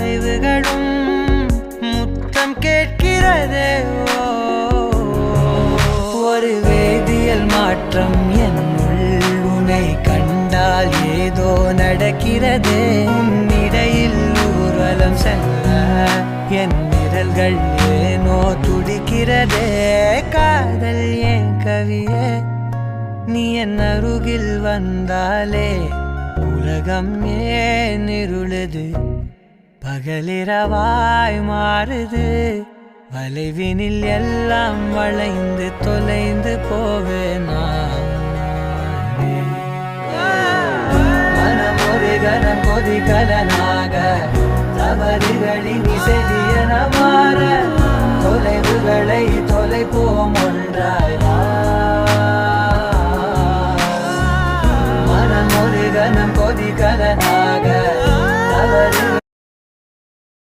மறைவுகளும் முத்தம் கேட்கிறதே. ஒரு வேதியியல் மாற்றம் என்னுள் உன்னை கண்டால் ஏதோ நடக்கிறதே. இடையில் ஊர்வலம் செல்ல என் விரல்கள் ஏனோ துடிக்கிறதே. காதல் ஏன் கவியே, நீ என் அருகில் வந்தாலே உலகம் ஏன் இருளுது, பகலிரவாய் மாறுது. வளைவினில் எல்லாம் வளைந்து தொலைந்து போவேனா. மனம் ஒரு கணம் கொதிகலனாக தவறுகளின் இசையன மாற தொலைவுகளை தொலைப்போம் ஒன்றாய்.